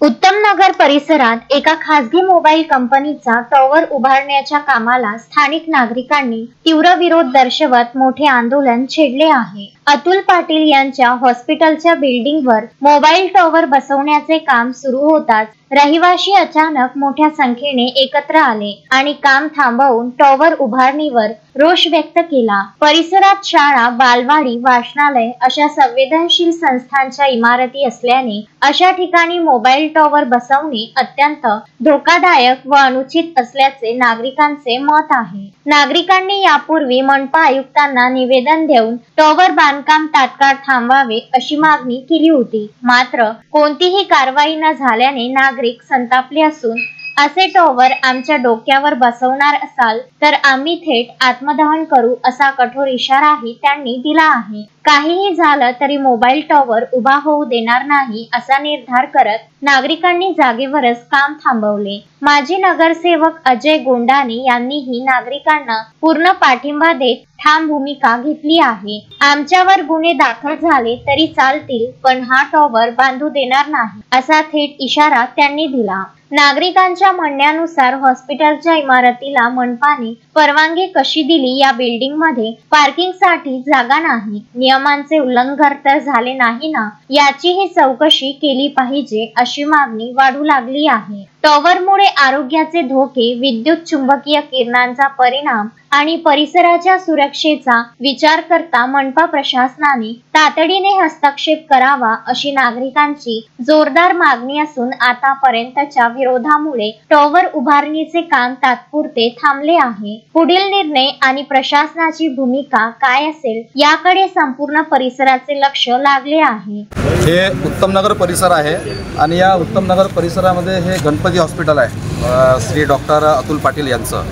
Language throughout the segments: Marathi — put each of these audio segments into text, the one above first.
उत्तम नगर परिसरात एका खासगी मोबाईल कंपनीचा टॉवर उभारण्याच्या कामाला स्थानिक नागरिकांनी तीव्र विरोध दर्शवत मोठे आंदोलन छेडले आहे। अतुल पाटील यांच्या हॉस्पिटलच्या बिल्डिंगवर मोबाईल टॉवर बसवण्याचे काम सुरू होताच रहिवासी अचानक मोठ्या संख्येने एकत्र आले आणि काम थांबवून टॉवर उभारणीवर रोष व्यक्त केला। परिसरात शाळा, बालवाडी, वाचनालय अशा संवेदनशील संस्थांच्या इमारती असल्याने अशा ठिकाणी मोबाईल टॉवर बसवणे अत्यंत धोकादायक व अनुचित असल्याचे नागरिकांचे मत आहे। नागरिकांनी यापूर्वी मनपा आयुक्तांना निवेदन देऊन टॉवर बांधकाम तात्काळ थांबवावे अशी मागणी केली होती, मात्र कोणतीही कारवाई न झाल्याने नागरिक संतापले असून असे टॉवर आमच्या डोक्यावर बसवणार असाल तर आम्ही थेट आत्मदहन करू असा कठोर इशाराही त्यांनी दिला आहे। काहीही झालं तरी मोबाईल टॉवर उभा होऊ देणार नाही असा निर्धार करत नागरिकांनी जागेवरच काम थांबवले। माजी नगरसेवक अजय गोंडाने यांनीही नागरिकांना पूर्ण पाठिंबा देत ठाम भूमिका घेतली आहे। आमच्यावर गुन्हे दाखल झाले तरी चालतील, पण हा टॉवर बांधू देणार नाही असा थेट इशारा त्यांनी दिला। नागरिकांच्या म्हणण्यानुसार हॉस्पिटलच्या इमारतीला मनपाने परवानगी कशी दिली? या बिल्डिंग मध्ये पार्किंगसाठी जागा नाही, नियमांचे उल्लंघन तर झाले नाही ना, याचीही चौकशी केली पाहिजे अशी मागणी वाढू लागली आहे। टॉवरमुळे आरोग्याचे धोके, विद्युत चुंबकीय किरणांचा परिणाम आणि परिसराच्या सुरक्षेचा विचार करता मनपा प्रशासनाने तातडीने हस्तक्षेप करावा अशी नागरिकांची जोरदार मागणी असून आतापर्यंतच्या विरोधामुळे टॉवर उभारणीचे काम तात्पुरते थांबले आहे। पुढील निर्णय आणि प्रशासनाची भूमिका काय असेल याकडे संपूर्ण परिसराचे लक्ष लागले आहे। हे उत्तम नगर परिसर आहे आणि या उत्तम नगर परिसरामध्ये हे गणपती हॉस्पिटल आहे, श्री डॉक्टर अतुल पाटील यांचं,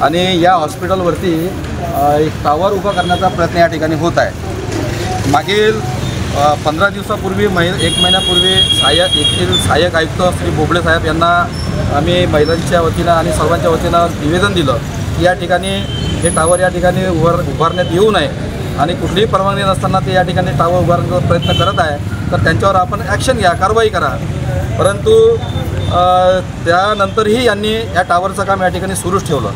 आणि या हॉस्पिटलवरती एक टावर उभा करण्याचा प्रयत्न या ठिकाणी होत आहे। मागील 15 दिवसापूर्वी एक महिन्यापूर्वी येथील सहाय्यक आयुक्त श्री बोबडे साहेब यांना आम्ही महिलांच्या वतीनं आणि सर्वांच्या वतीनं निवेदन दिलं की या ठिकाणी हे टावर या ठिकाणी उभारण्यात येऊ नये आणि कुठलीही परवानगी नसताना ते या ठिकाणी टावर उभारण्याचा प्रयत्न करत आहे, तर त्यांच्यावर आपण ॲक्शन घ्या, कारवाई करा। परंतु त्यानंतरही यांनी या टावरचं काम या ठिकाणी सुरूच ठेवलं।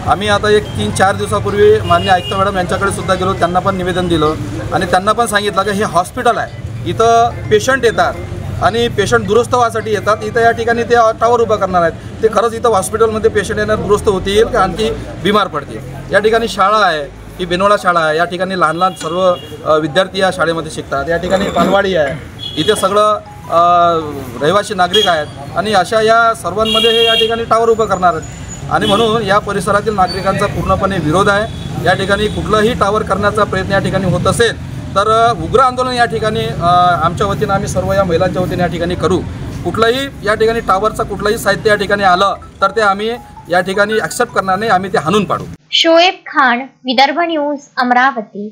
आम्ही आता एक 3-4 दिवसापूर्वी माननीय आयुक्त मॅडम यांच्याकडे सुद्धा गेलो, त्यांना पण निवेदन दिलं आणि त्यांना पण सांगितलं की हे हॉस्पिटल आहे, इथं पेशंट येतात आणि पेशंट दुरुस्त व्हायसाठी येतात, इथं या ठिकाणी ते टावर उभा करणार आहेत, ते खरंच इथं हॉस्पिटलमध्ये पेशंट येणार दुरुस्त होतील का आणखी बिमार पडतील? या ठिकाणी शाळा आहे, ही बेनोळा शाळा आहे, या ठिकाणी लहान लहान सर्व विद्यार्थी या शाळेमध्ये शिकतात, या ठिकाणी बालवाडी आहे, इथे सगळं रहिवासी नागरिक आहेत आणि अशा या सर्वांमध्ये हे या ठिकाणी टावर उभं करणार आहेत आणि म्हणून या परिसरातील नागरिकांचा पूर्णपणे विरोध आहे। या ठिकाणी कुठलाही टावर करण्याचा प्रयत्न या ठिकाणी होत असेल तर उग्र आंदोलन या ठिकाणी आमच्या वतीनं आम्ही सर्व या महिलांच्या वतीने या ठिकाणी करू। कुठलाही या ठिकाणी टावरचं कुठलंही साहित्य या ठिकाणी आलं तर ते आम्ही या ठिकाणी ॲक्सेप्ट करणार नाही, आम्ही ते हाणून पाडू। शोएब खान, विदर्भ न्यूज, अमरावती।